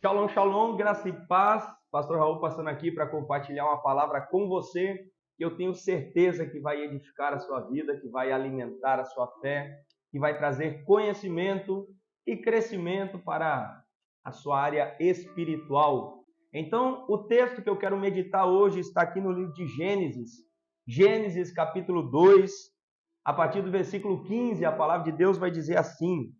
Shalom, shalom, graça e paz. Pastor Raul passando aqui para compartilhar uma palavra com você que eu tenho certeza que vai edificar a sua vida, que vai alimentar a sua fé, que vai trazer conhecimento e crescimento para a sua área espiritual. Então, o texto que eu quero meditar hoje está aqui no livro de Gênesis, Gênesis capítulo 2, a partir do versículo 15, a palavra de Deus vai dizer assim: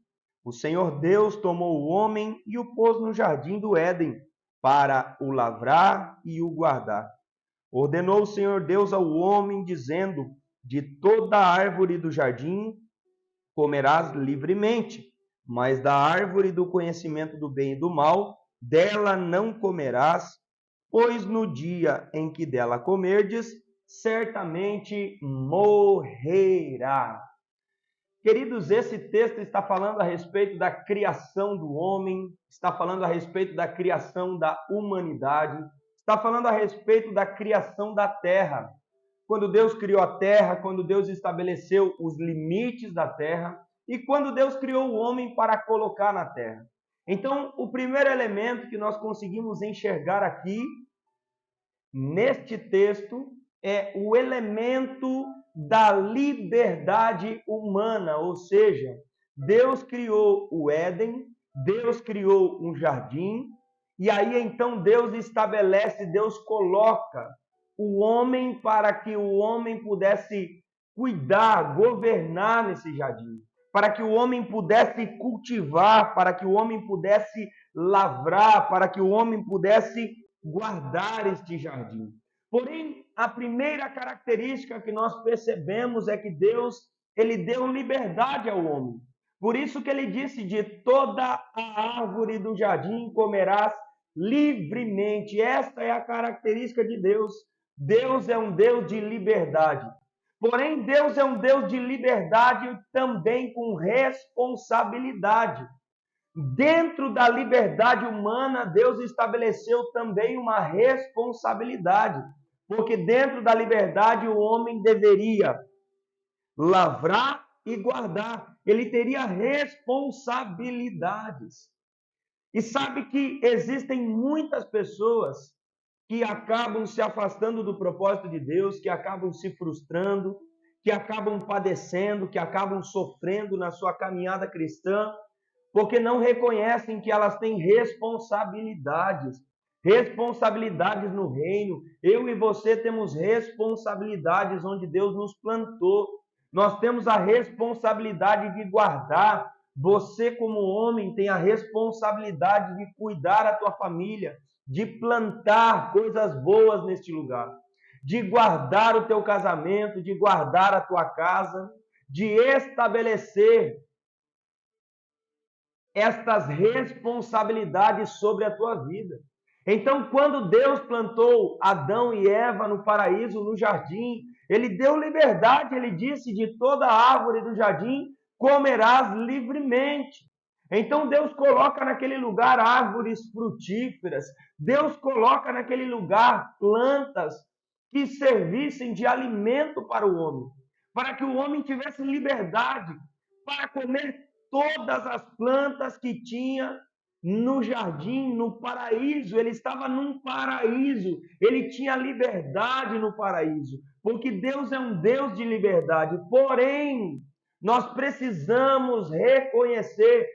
o Senhor Deus tomou o homem e o pôs no jardim do Éden para o lavrar e o guardar. Ordenou o Senhor Deus ao homem, dizendo: de toda árvore do jardim comerás livremente, mas da árvore do conhecimento do bem e do mal, dela não comerás, pois no dia em que dela comerdes, certamente morrerás. Queridos, esse texto está falando a respeito da criação do homem, está falando a respeito da criação da humanidade, está falando a respeito da criação da terra. Quando Deus criou a terra, quando Deus estabeleceu os limites da terra e quando Deus criou o homem para colocar na terra. Então, o primeiro elemento que nós conseguimos enxergar aqui, neste texto, é o elemento da liberdade humana, ou seja, Deus criou o Éden, Deus criou um jardim, e aí então Deus estabelece, Deus coloca o homem para que o homem pudesse cuidar, governar nesse jardim, para que o homem pudesse cultivar, para que o homem pudesse lavrar, para que o homem pudesse guardar este jardim. Porém, a primeira característica que nós percebemos é que Deus, ele deu liberdade ao homem. Por isso que ele disse: de toda a árvore do jardim comerás livremente. Esta é a característica de Deus. Deus é um Deus de liberdade. Porém, Deus é um Deus de liberdade também com responsabilidade. Dentro da liberdade humana, Deus estabeleceu também uma responsabilidade. Porque dentro da liberdade o homem deveria lavrar e guardar. Ele teria responsabilidades. E sabe que existem muitas pessoas que acabam se afastando do propósito de Deus, que acabam se frustrando, que acabam padecendo, que acabam sofrendo na sua caminhada cristã, porque não reconhecem que elas têm responsabilidades. Responsabilidades no reino. Eu e você temos responsabilidades onde Deus nos plantou. Nós temos a responsabilidade de guardar. Você, como homem, tem a responsabilidade de cuidar da tua família, de plantar coisas boas neste lugar, de guardar o teu casamento, de guardar a tua casa, de estabelecer estas responsabilidades sobre a tua vida. Então, quando Deus plantou Adão e Eva no paraíso, no jardim, ele deu liberdade, ele disse: de toda árvore do jardim comerás livremente. Então Deus coloca naquele lugar árvores frutíferas, Deus coloca naquele lugar plantas que servissem de alimento para o homem, para que o homem tivesse liberdade para comer todas as plantas que tinha no jardim, no paraíso. Ele estava num paraíso, ele tinha liberdade no paraíso, porque Deus é um Deus de liberdade. Porém, nós precisamos reconhecer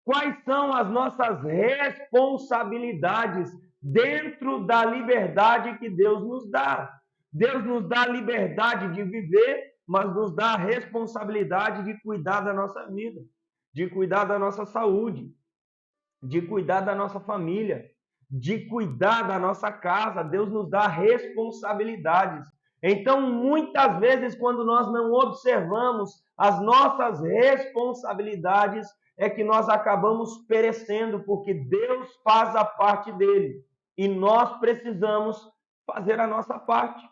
quais são as nossas responsabilidades dentro da liberdade que Deus nos dá. Deus nos dá a liberdade de viver, mas nos dá a responsabilidade de cuidar da nossa vida, de cuidar da nossa saúde, de cuidar da nossa família, de cuidar da nossa casa. Deus nos dá responsabilidades. Então, muitas vezes, quando nós não observamos as nossas responsabilidades, é que nós acabamos perecendo, porque Deus faz a parte dele e nós precisamos fazer a nossa parte.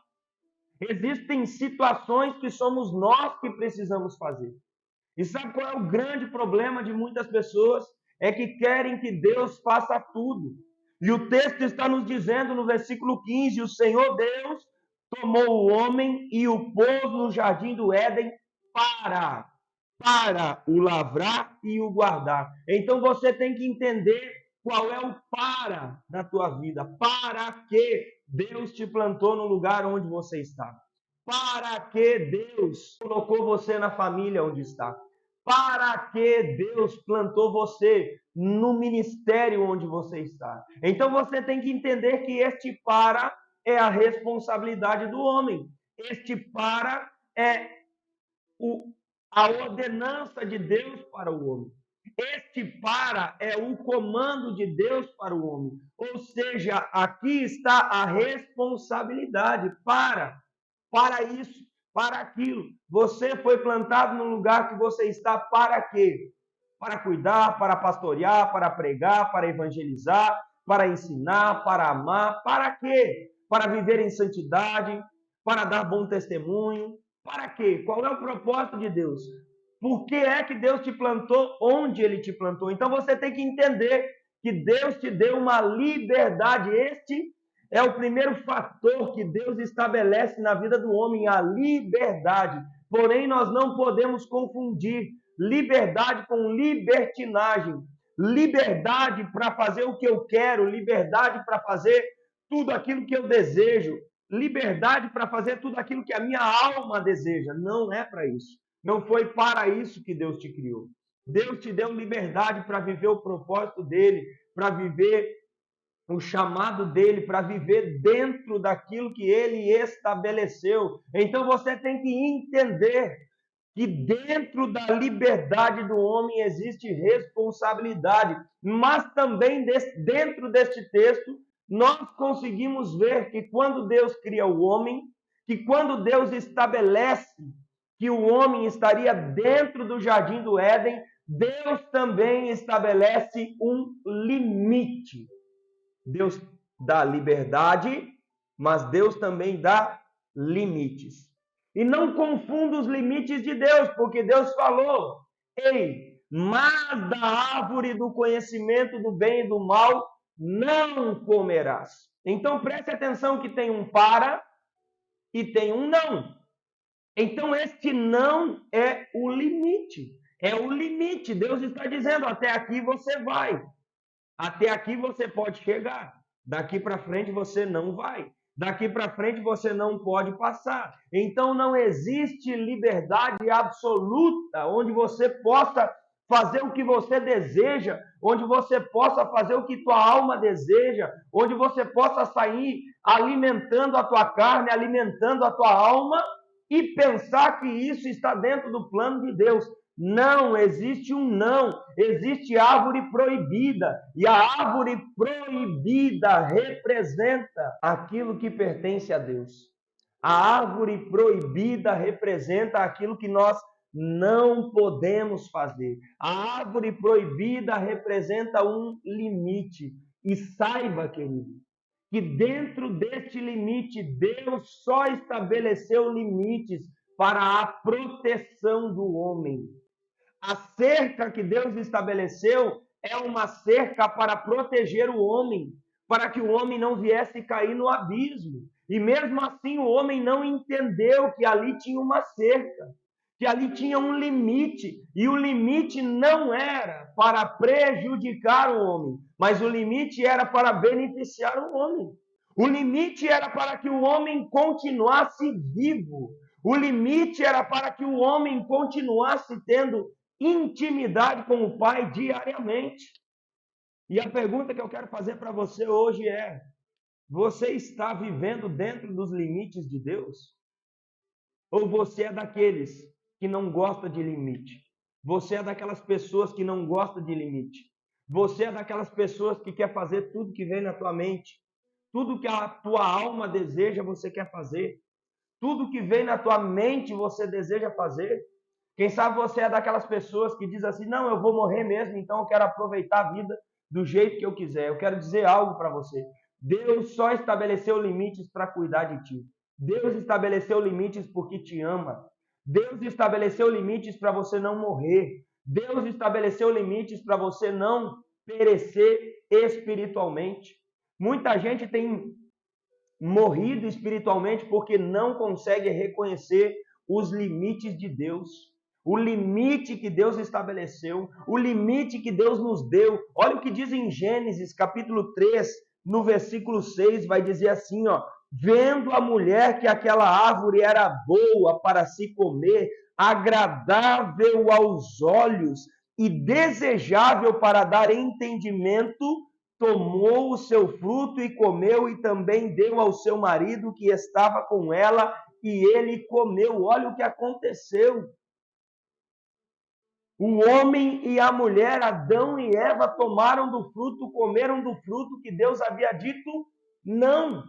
Existem situações que somos nós que precisamos fazer. E sabe qual é o grande problema de muitas pessoas? É que querem que Deus faça tudo. E o texto está nos dizendo no versículo 15: o Senhor Deus tomou o homem e o pôs no jardim do Éden para o lavrar e o guardar. Então você tem que entender Qual é o para na tua vida? Para que Deus te plantou no lugar onde você está? Para que Deus colocou você na família onde está? Para que Deus plantou você no ministério onde você está? Então você tem que entender que este para é a responsabilidade do homem. Este para é a ordenança de Deus para o homem. Este para é o comando de Deus para o homem. Ou seja, aqui está a responsabilidade para isso, para aquilo. Você foi plantado no lugar que você está para quê? Para cuidar, para pastorear, para pregar, para evangelizar, para ensinar, para amar. Para quê? Para viver em santidade, para dar bom testemunho. Para quê? Qual é o propósito de Deus? Por que é que Deus te plantou onde Ele te plantou? Então você tem que entender que Deus te deu uma liberdade. Este é o primeiro fator que Deus estabelece na vida do homem, a liberdade. Porém, nós não podemos confundir liberdade com libertinagem. Liberdade para fazer o que eu quero, liberdade para fazer tudo aquilo que eu desejo, liberdade para fazer tudo aquilo que a minha alma deseja. Não é para isso. Não foi para isso que Deus te criou. Deus te deu liberdade para viver o propósito dele, para viver o chamado dele, para viver dentro daquilo que ele estabeleceu. Então você tem que entender que dentro da liberdade do homem existe responsabilidade, mas também dentro deste texto nós conseguimos ver que quando Deus cria o homem, que quando Deus estabelece que o homem estaria dentro do jardim do Éden, Deus também estabelece um limite. Deus dá liberdade, mas Deus também dá limites. E não confunda os limites de Deus, porque Deus falou: ei, mas da árvore do conhecimento do bem e do mal não comerás. Então preste atenção que tem um para e tem um não. Então este não é o limite. É o limite. Deus está dizendo: até aqui você vai. Até aqui você pode chegar. Daqui para frente você não vai. Daqui para frente você não pode passar. Então não existe liberdade absoluta onde você possa fazer o que você deseja, onde você possa fazer o que tua alma deseja, onde você possa sair alimentando a tua carne, alimentando a tua alma e pensar que isso está dentro do plano de Deus. Não, existe um não, existe árvore proibida, e a árvore proibida representa aquilo que pertence a Deus. A árvore proibida representa aquilo que nós não podemos fazer. A árvore proibida representa um limite. E saiba, querido, que dentro deste limite, Deus só estabeleceu limites para a proteção do homem. A cerca que Deus estabeleceu é uma cerca para proteger o homem, para que o homem não viesse cair no abismo. E mesmo assim o homem não entendeu que ali tinha uma cerca, que ali tinha um limite, e o limite não era para prejudicar o homem, mas o limite era para beneficiar o homem. O limite era para que o homem continuasse vivo. O limite era para que o homem continuasse tendo intimidade com o Pai diariamente. E a pergunta que eu quero fazer para você hoje é: você está vivendo dentro dos limites de Deus? Ou você é daqueles que não gosta de limite? Você é daquelas pessoas que não gosta de limite? Você é daquelas pessoas que quer fazer tudo que vem na tua mente? Tudo que a tua alma deseja, você quer fazer? Tudo que vem na tua mente, você deseja fazer? Quem sabe você é daquelas pessoas que diz assim: não, eu vou morrer mesmo, então eu quero aproveitar a vida do jeito que eu quiser. Eu quero dizer algo para você. Deus só estabeleceu limites para cuidar de ti. Deus estabeleceu limites porque te ama. Deus estabeleceu limites para você não morrer. Deus estabeleceu limites para você não perecer espiritualmente. Muita gente tem morrido espiritualmente porque não consegue reconhecer os limites de Deus. o limite que Deus estabeleceu, o limite que Deus nos deu. Olha o que diz em Gênesis, capítulo 3, no versículo 6, vai dizer assim, ó: vendo a mulher que aquela árvore era boa para se comer, agradável aos olhos e desejável para dar entendimento, tomou o seu fruto e comeu, e também deu ao seu marido que estava com ela, e ele comeu. Olha o que aconteceu. O homem e a mulher, Adão e Eva, tomaram do fruto, comeram do fruto que Deus havia dito não.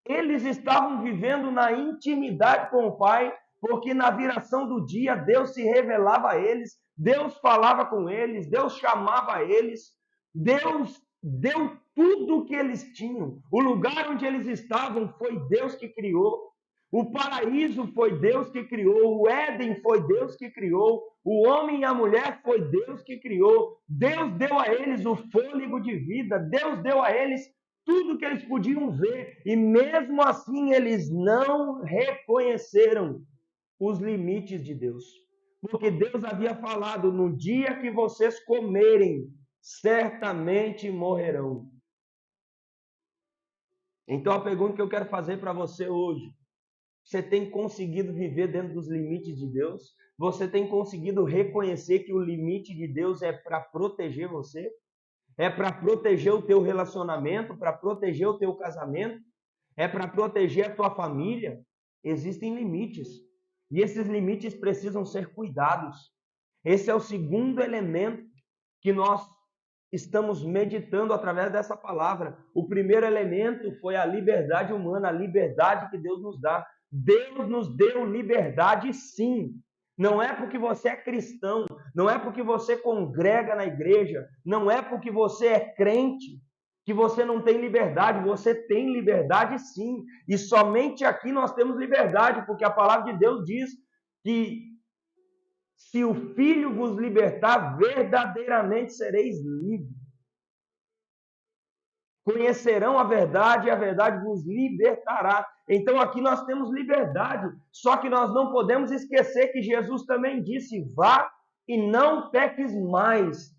Eles estavam vivendo na intimidade com o Pai, porque na viração do dia Deus se revelava a eles, Deus falava com eles, Deus chamava eles, Deus deu tudo o que eles tinham. O lugar onde eles estavam foi Deus que criou. O paraíso foi Deus que criou, o Éden foi Deus que criou, o homem e a mulher foi Deus que criou. Deus deu a eles o fôlego de vida, Deus deu a eles tudo que eles podiam ver, e mesmo assim eles não reconheceram os limites de Deus. Porque Deus havia falado: no dia que vocês comerem, certamente morrerão. Então a pergunta que eu quero fazer para você hoje: você tem conseguido viver dentro dos limites de Deus? Você tem conseguido reconhecer que o limite de Deus é para proteger você? É para proteger o teu relacionamento, para proteger o teu casamento? É para proteger a tua família? Existem limites. E esses limites precisam ser cuidados. Esse é o segundo elemento que nós estamos meditando através dessa palavra. O primeiro elemento foi a liberdade humana, a liberdade que Deus nos dá. Deus nos deu liberdade, sim. Não é porque você é cristão, não é porque você congrega na igreja, não é porque você é crente que você não tem liberdade. Você tem liberdade, sim. E somente aqui nós temos liberdade, porque a palavra de Deus diz que se o Filho vos libertar, verdadeiramente sereis livres. Conhecerão a verdade e a verdade vos libertará. Então aqui nós temos liberdade, só que nós não podemos esquecer que Jesus também disse: vá e não peques mais,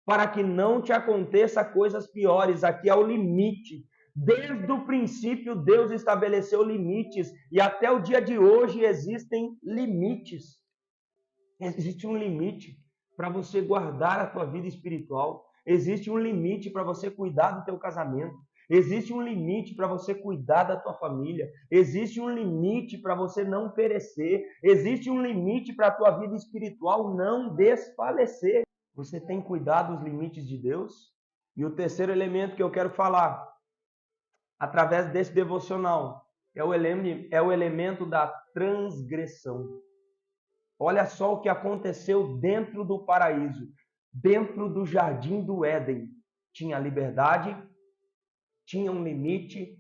para que não te aconteça coisas piores. Aqui é o limite. Desde o princípio Deus estabeleceu limites, e até o dia de hoje existem limites. Existe um limite para você guardar a tua vida espiritual. Existe um limite para você cuidar do teu casamento. Existe um limite para você cuidar da tua família. Existe um limite para você não perecer. Existe um limite para a tua vida espiritual não desfalecer. Você tem cuidado dos limites de Deus? E o terceiro elemento que eu quero falar, através desse devocional, é o elemento da transgressão. Olha só o que aconteceu dentro do paraíso, dentro do jardim do Éden. Tinha liberdade, tinha um limite,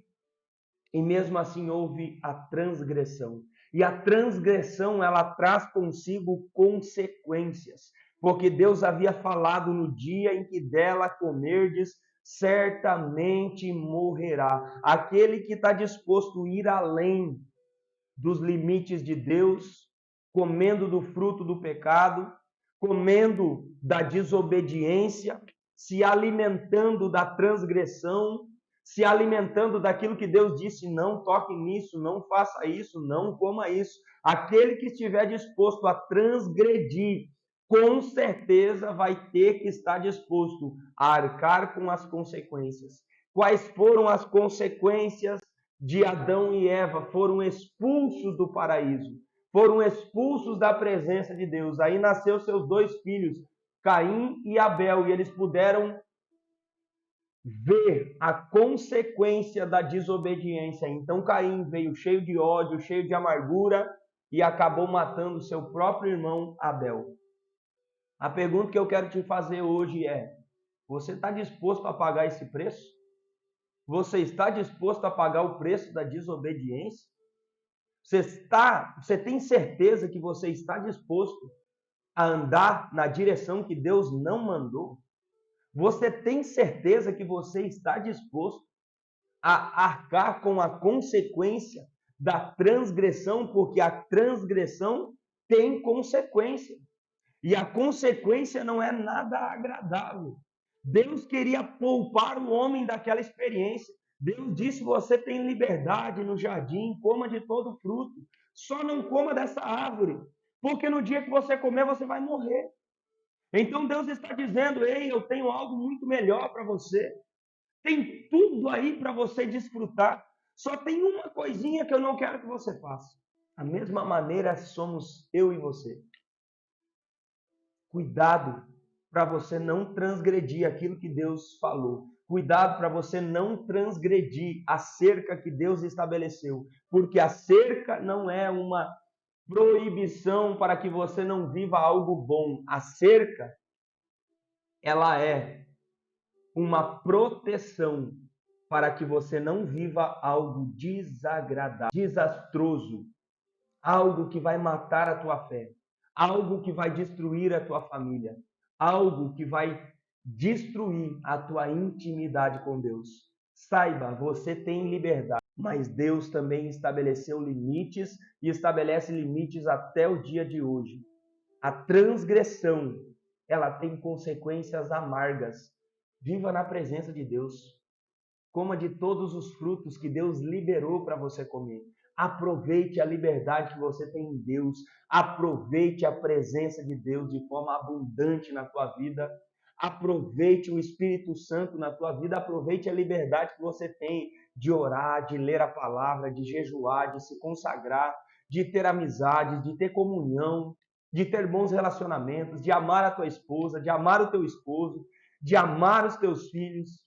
e mesmo assim houve a transgressão. E a transgressão, ela traz consigo consequências, porque Deus havia falado: no dia em que dela comerdes, certamente morrerá. Aquele que está disposto a ir além dos limites de Deus, comendo do fruto do pecado, comendo da desobediência, se alimentando da transgressão, se alimentando daquilo que Deus disse: não toque nisso, não faça isso, não coma isso. Aquele que estiver disposto a transgredir, com certeza vai ter que estar disposto a arcar com as consequências. Quais foram as consequências de Adão e Eva? Foram expulsos do paraíso, foram expulsos da presença de Deus. Aí nasceu seus dois filhos, Caim e Abel, e eles puderam ver a consequência da desobediência. Então Caim veio cheio de ódio, cheio de amargura, e acabou matando seu próprio irmão Abel. A pergunta que eu quero te fazer hoje é: você está disposto a pagar esse preço? Você está disposto a pagar o preço da desobediência? Você tem certeza que você está disposto a andar na direção que Deus não mandou? Você tem certeza que você está disposto a arcar com a consequência da transgressão? Porque a transgressão tem consequência. E a consequência não é nada agradável. Deus queria poupar o homem daquela experiência. Deus disse: você tem liberdade no jardim, coma de todo fruto, só não coma dessa árvore, porque no dia que você comer, você vai morrer. Então Deus está dizendo: ei, eu tenho algo muito melhor para você. Tem tudo aí para você desfrutar. Só tem uma coisinha que eu não quero que você faça. Da mesma maneira somos eu e você. Cuidado para você não transgredir aquilo que Deus falou. Cuidado para você não transgredir a cerca que Deus estabeleceu. Porque a cerca não é uma proibição para que você não viva algo bom. A cerca, ela é uma proteção para que você não viva algo desagradável, desastroso, algo que vai matar a tua fé, algo que vai destruir a tua família, algo que vai destruir a tua intimidade com Deus. Saiba, você tem liberdade, mas Deus também estabeleceu limites e estabelece limites até o dia de hoje. A transgressão, ela tem consequências amargas. Viva na presença de Deus. Coma de todos os frutos que Deus liberou para você comer. Aproveite a liberdade que você tem em Deus. Aproveite a presença de Deus de forma abundante na tua vida. Aproveite o Espírito Santo na tua vida. Aproveite a liberdade que você tem de orar, de ler a palavra, de jejuar, de se consagrar, de ter amizade, de ter comunhão, de ter bons relacionamentos, de amar a tua esposa, de amar o teu esposo, de amar os teus filhos,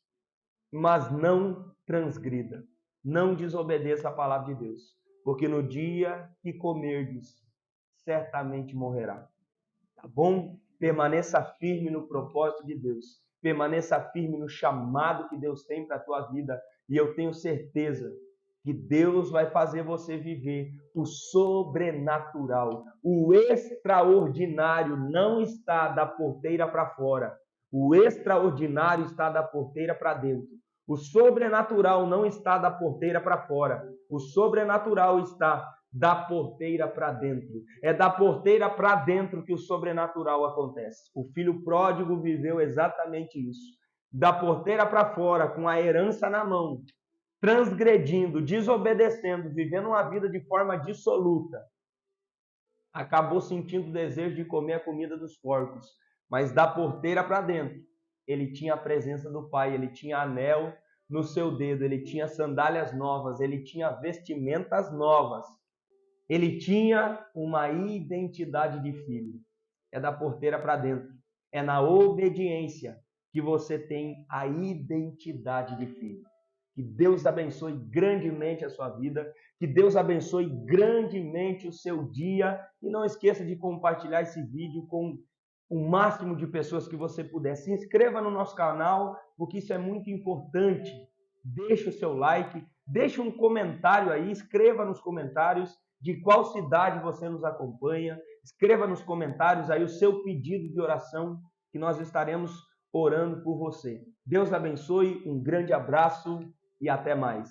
mas não transgrida, não desobedeça a palavra de Deus, porque no dia que comerdes, certamente morrerá. Tá bom? Permaneça firme no propósito de Deus, permaneça firme no chamado que Deus tem para a tua vida, e eu tenho certeza que Deus vai fazer você viver o sobrenatural, o extraordinário não está da porteira para fora. O extraordinário está da porteira para dentro. O sobrenatural não está da porteira para fora. O sobrenatural está da porteira para dentro. É da porteira para dentro que o sobrenatural acontece. O filho pródigo viveu exatamente isso. Da porteira para fora, com a herança na mão, transgredindo, desobedecendo, vivendo uma vida de forma dissoluta. Acabou sentindo o desejo de comer a comida dos porcos. Mas da porteira para dentro, ele tinha a presença do Pai, ele tinha anel no seu dedo, ele tinha sandálias novas, ele tinha vestimentas novas, ele tinha uma identidade de filho. É da porteira para dentro, é na obediência que você tem a identidade de filho. Que Deus abençoe grandemente a sua vida, que Deus abençoe grandemente o seu dia, e não esqueça de compartilhar esse vídeo com o máximo de pessoas que você puder. Se inscreva no nosso canal, porque isso é muito importante. Deixe o seu like, deixe um comentário aí, escreva nos comentários de qual cidade você nos acompanha. Escreva nos comentários aí o seu pedido de oração, que nós estaremos orando por você. Deus abençoe, um grande abraço e até mais.